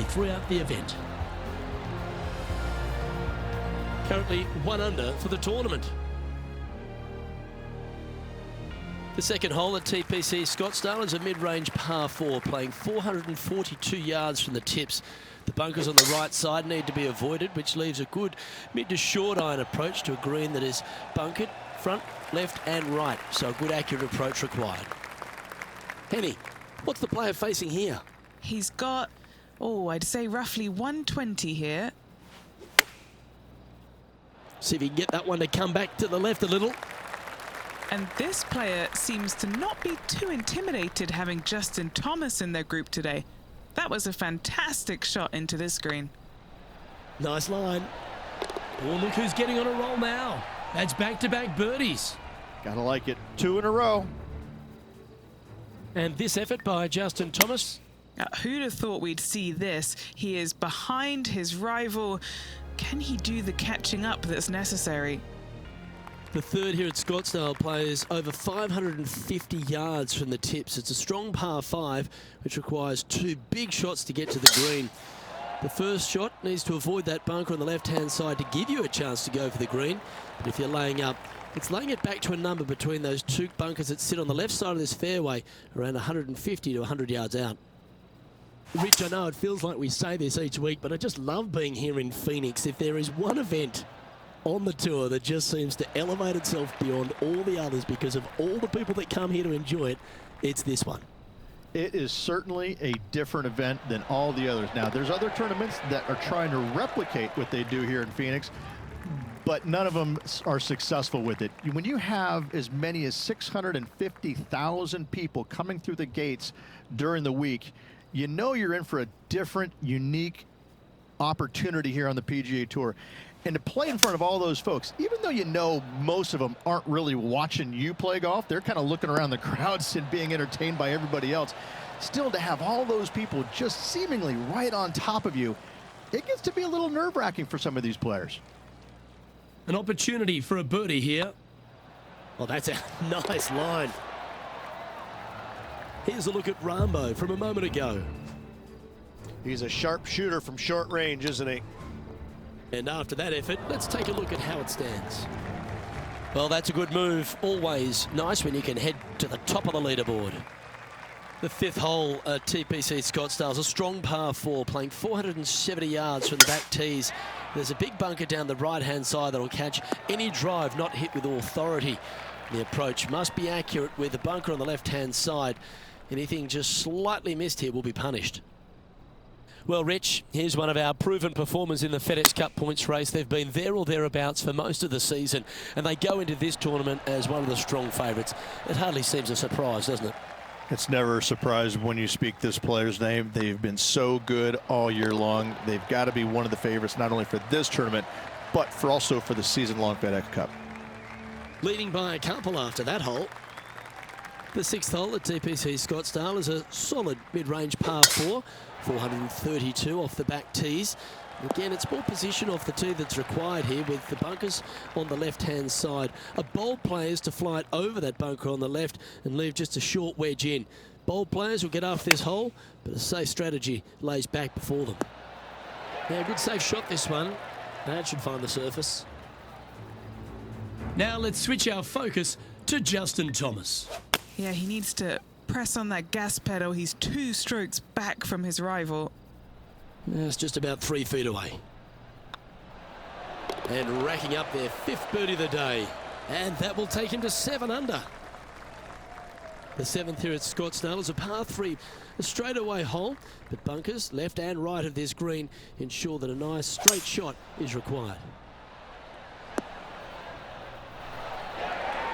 opportunity throughout the event. Currently 1 under for the tournament. The second hole at TPC Scottsdale is a mid-range par 4, playing 442 yards from the tips. The bunkers on the right side need to be avoided, which leaves a good mid to short iron approach to a green that is bunkered front, left and right. So a good accurate approach required. Henny, what's the player facing here? He's got, I'd say roughly 120 here. See if he can get that one to come back to the left a little. And this player seems to not be too intimidated having Justin Thomas in their group today. That was a fantastic shot into this green. Nice line. Oh, look who's getting on a roll now. That's back-to-back birdies. Gotta like it. 2 in a row. And this effort by Justin Thomas. Who'd have thought we'd see this? He is behind his rival. Can he do the catching up that's necessary? The third here at Scottsdale plays over 550 yards from the tips. It's a strong par 5, which requires 2 big shots to get to the green. The first shot needs to avoid that bunker on the left-hand side to give you a chance to go for the green. But if you're laying up, it's laying it back to a number between those 2 bunkers that sit on the left side of this fairway, around 150 to 100 yards out. Rich, I know it feels like we say this each week, but I just love being here in Phoenix. If there is one event on the tour that just seems to elevate itself beyond all the others because of all the people that come here to enjoy it, it's this one. It is certainly a different event than all the others. Now, there's other tournaments that are trying to replicate what they do here in Phoenix, but none of them are successful with it. When you have as many as 650,000 people coming through the gates during the week, you know you're in for a different, unique opportunity here on the PGA Tour. And to play in front of all those folks, even though you know most of them aren't really watching you play golf, they're kind of looking around the crowds and being entertained by everybody else. Still, to have all those people just seemingly right on top of you, it gets to be a little nerve-wracking for some of these players. An opportunity for a birdie here. Oh, that's a nice line. Here's a look at Rambo from a moment ago. He's a sharp shooter from short range, isn't he? And after that effort, let's take a look at how it stands. Well, that's a good move. Always nice when you can head to the top of the leaderboard. The 5th hole at TPC Scottsdale is a strong par 4, playing 470 yards from the back tees. There's a big bunker down the right-hand side that'll catch any drive not hit with authority. The approach must be accurate with the bunker on the left-hand side. Anything just slightly missed here will be punished. Well, Rich, here's one of our proven performers in the FedEx Cup points race. They've been there or thereabouts for most of the season, and they go into this tournament as one of the strong favourites. It hardly seems a surprise, doesn't it? It's never a surprise when you speak this player's name. They've been so good all year long. They've got to be one of the favorites, not only for this tournament, but also for the season-long FedEx Cup. Leading by a couple after that hole. The 6th hole at TPC Scottsdale is a solid mid-range par 4, 432 off the back tees. Again, it's more position off the tee that's required here with the bunkers on the left-hand side. A bold player is to fly it over that bunker on the left and leave just a short wedge in. Bold players will get off this hole, but a safe strategy lays back before them. Yeah, good safe shot this one. That should find the surface. Now let's switch our focus to Justin Thomas. Yeah, he needs to press on that gas pedal. He's 2 strokes back from his rival. It's just about 3 feet away. And racking up their 5th birdie of the day. And that will take him to 7 under. The 7th here at Scottsdale is a par 3, a straightaway hole, but bunkers left and right of this green ensure that a nice straight shot is required.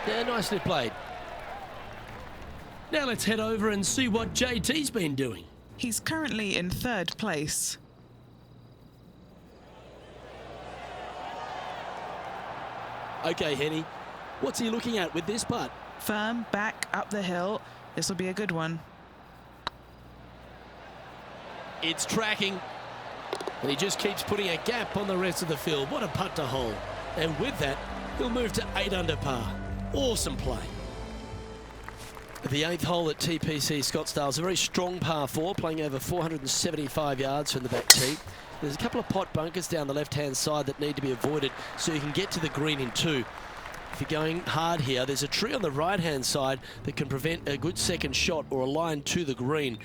Yeah, nicely played. Now let's head over and see what JT's been doing. He's currently in 3rd place. Okay, Henny, what's he looking at with this putt? Firm, back, up the hill. This will be a good one. It's tracking, and he just keeps putting a gap on the rest of the field. What a putt to hole. And with that, he'll move to 8 under par. Awesome play. The 8th hole at TPC Scottsdale is a very strong par 4, playing over 475 yards from the back tee. There's a couple of pot bunkers down the left-hand side that need to be avoided so you can get to the green in 2. If you're going hard here, there's a tree on the right-hand side that can prevent a good second shot or a line to the green.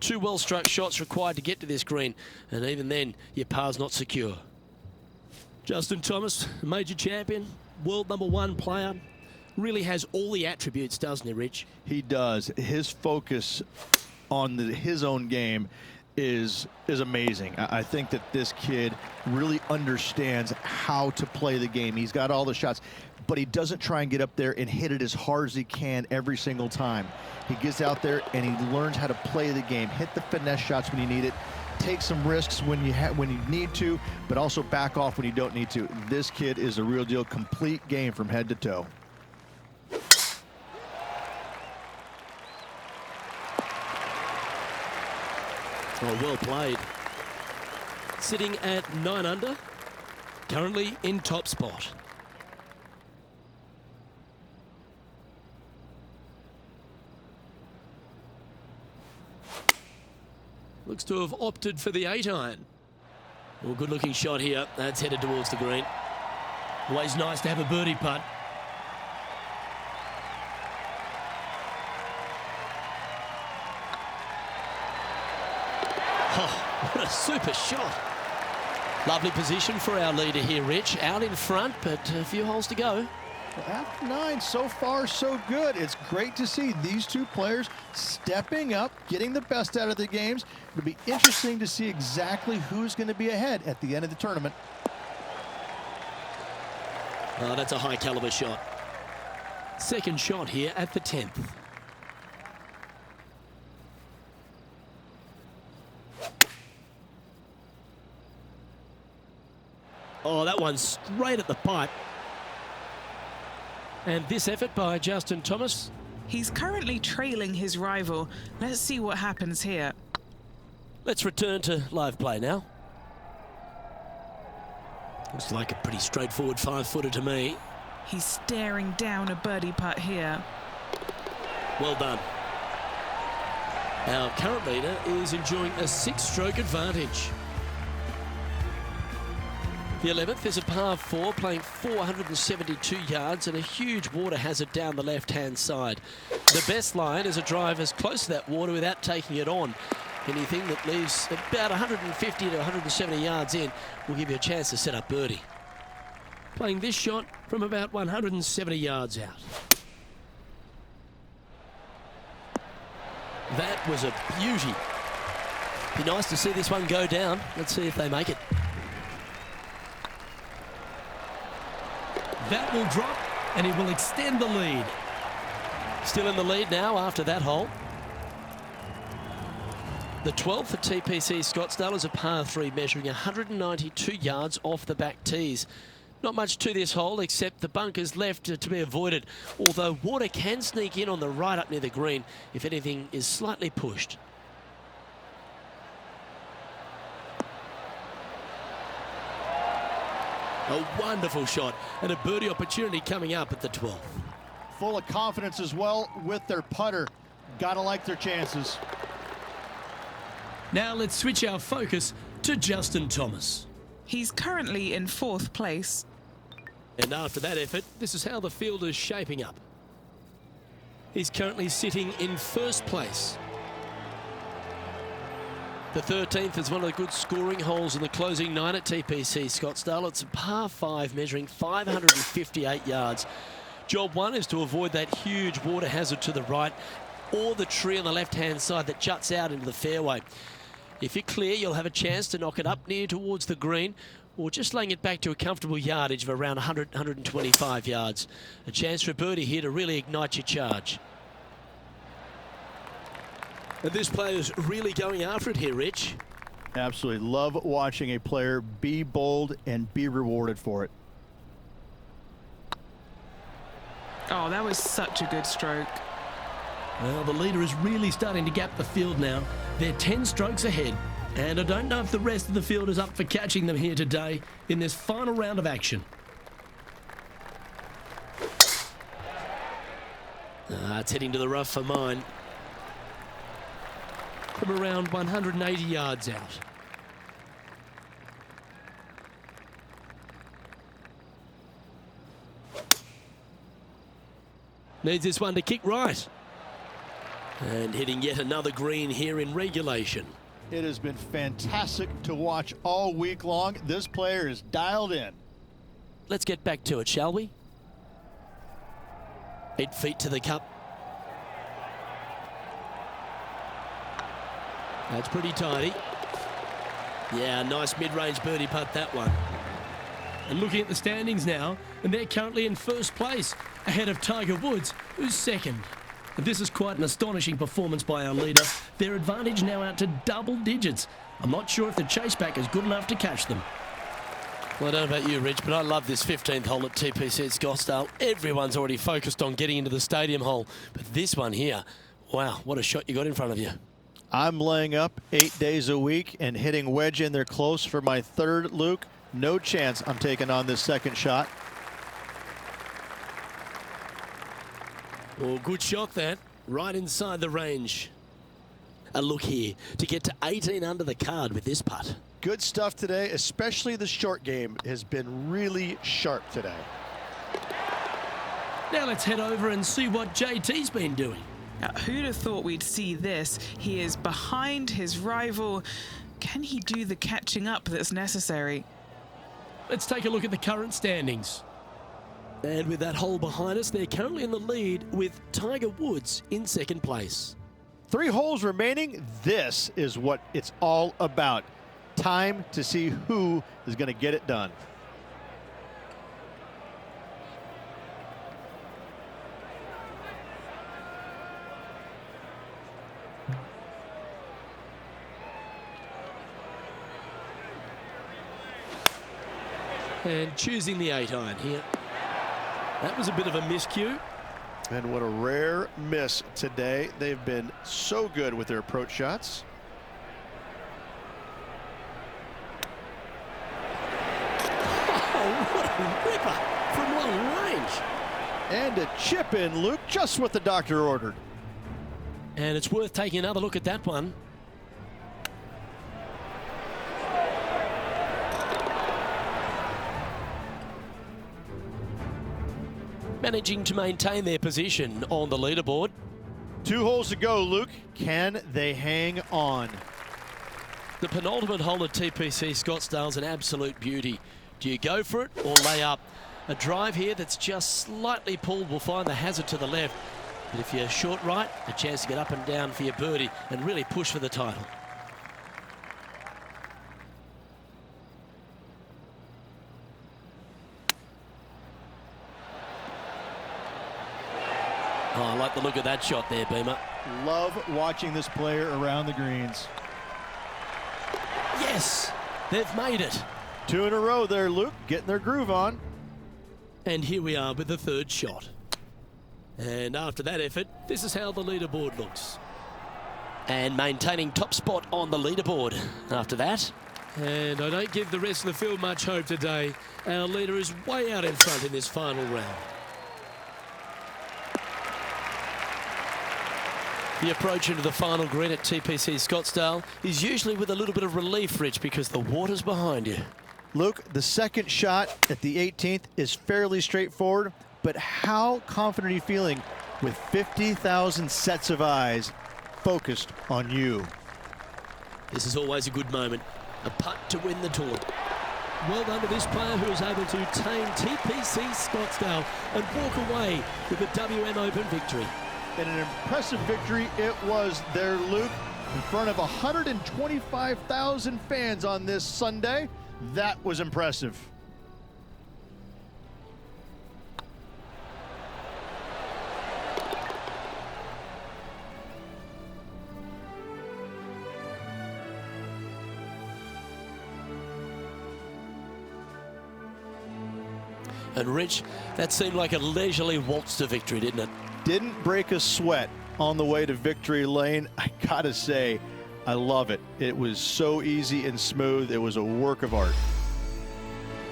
2 well-struck shots required to get to this green, and even then, your par's not secure. Justin Thomas, major champion, world #1 player, really has all the attributes, doesn't he, Rich? He does. His focus on his own game is amazing. I think that this kid really understands how to play the game. He's got all the shots, but he doesn't try and get up there and hit it as hard as he can every single time. He gets out there and he learns how to play the game, hit the finesse shots when you need it, take some risks when you need to, but also back off when you don't need to. This kid is a real deal, complete game from head to toe. Oh, well played. Sitting at 9 under, currently in top spot. Looks to have opted for the 8-iron. Well, good looking shot here. That's headed towards the green. Always nice to have a birdie putt. Oh, what a super shot. Lovely position for our leader here, Rich. Out in front, but a few holes to go. Well, after 9, so far so good. It's great to see these 2 players stepping up, getting the best out of the games. It'll be interesting to see exactly who's going to be ahead at the end of the tournament. Oh, that's a high caliber shot. Second shot here at the 10th. Oh, that one's straight at the pipe. And this effort by Justin Thomas. He's currently trailing his rival. Let's see what happens here. Let's return to live play now. Looks like a pretty straightforward 5-footer to me. He's staring down a birdie putt here. Well done. Our current leader is enjoying a 6-stroke advantage. The 11th is a par 4, playing 472 yards and a huge water hazard down the left-hand side. The best line is a drive as close to that water without taking it on. Anything that leaves about 150 to 170 yards in will give you a chance to set up birdie. Playing this shot from about 170 yards out. That was a beauty. Be nice to see this one go down. Let's see if they make it. That will drop, and it will extend the lead. Still in the lead now after that hole. The 12th at TPC Scottsdale is a par 3 measuring 192 yards off the back tees. Not much to this hole except the bunkers left to be avoided, although water can sneak in on the right up near the green if anything is slightly pushed. A wonderful shot and a birdie opportunity coming up at the 12th. Full of confidence as well with their putter. Gotta like their chances. Now let's switch our focus to Justin Thomas. He's currently in 4th place. And after that effort, this is how the field is shaping up. He's currently sitting in 1st place. The 13th is one of the good scoring holes in the closing 9 at TPC Scottsdale. It's a par 5 measuring 558 yards. Job 1 is to avoid that huge water hazard to the right or the tree on the left-hand side that juts out into the fairway. If you're clear, you'll have a chance to knock it up near towards the green or just laying it back to a comfortable yardage of around 100, 125 yards. A chance for a birdie here to really ignite your charge. And this player's really going after it here, Rich. Absolutely. Love watching a player be bold and be rewarded for it. Oh, that was such a good stroke. Well, the leader is really starting to gap the field now. They're 10 strokes ahead. And I don't know if the rest of the field is up for catching them here today in this final round of action. It's heading to the rough for mine. From around 180 yards out. Needs this one to kick right. And hitting yet another green here in regulation. It has been fantastic to watch all week long. This player is dialed in. Let's get back to it, shall we? 8 feet to the cup. That's pretty tidy. Yeah, nice mid-range birdie putt, that one. And looking at the standings now, and they're currently in first place, ahead of Tiger Woods, who's second. And this is quite an astonishing performance by our leader. Their advantage now out to double digits. I'm not sure if the chase back is good enough to catch them. Well, I don't know about you, Rich, but I love this 15th hole at TPC at Scottsdale. Everyone's already focused on getting into the stadium hole. But this one here, wow, what a shot you got in front of you. I'm laying up 8 days a week and hitting wedge in there close for my third, Luke. No chance I'm taking on this second shot. Oh, good shot that. Right inside the range. A look here to get to 18 under the card with this putt. Good stuff today, especially the short game has been really sharp today. Now let's head over and see what JT's been doing. Now, who'd have thought we'd see this? He is behind his rival. Can he do the catching up that's necessary? Let's take a look at the current standings. And with that hole behind us, they're currently in the lead with Tiger Woods in second place. 3 holes remaining. This is what it's all about. Time to see who is going to get it done. And choosing the 8-iron here. That was a bit of a miscue. And what a rare miss today. They've been so good with their approach shots. Oh, what a ripper from long range. And a chip in, Luke, just what the doctor ordered. And it's worth taking another look at that one. Managing to maintain their position on the leaderboard. 2 holes to go, Luke. Can they hang on? The penultimate hole at TPC Scottsdale's an absolute beauty. Do you go for it or lay up? A drive here that's just slightly pulled will find the hazard to the left. But if you're short right, a chance to get up and down for your birdie and really push for the title. Oh, I like the look of that shot there, Beamer. Love watching this player around the greens. Yes, they've made it. 2 in a row there, Luke, getting their groove on. And here we are with the third shot. And after that effort, this is how the leaderboard looks. And maintaining top spot on the leaderboard after that. And I don't give the rest of the field much hope today. Our leader is way out in front in this final round. The approach into the final green at TPC Scottsdale is usually with a little bit of relief, Rich, because the water's behind you. Luke, the second shot at the 18th is fairly straightforward, but how confident are you feeling with 50,000 sets of eyes focused on you? This is always a good moment. A putt to win the tour. Well done to this player who was able to tame TPC Scottsdale and walk away with the WM Open victory. And an impressive victory it was there, Luke, in front of 125,000 fans on this Sunday. That was impressive. And Rich, that seemed like a leisurely waltz to victory, didn't it? Didn't break a sweat on the way to victory lane. I gotta say, I love it. It was so easy and smooth. It was a work of art.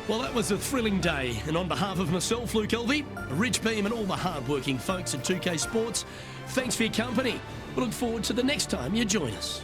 Well, that was a thrilling day, and on behalf of myself, Luke Elvey, Rich Beam and all the hard-working folks at 2K Sports, thanks for your company. We look forward to the next time you join us.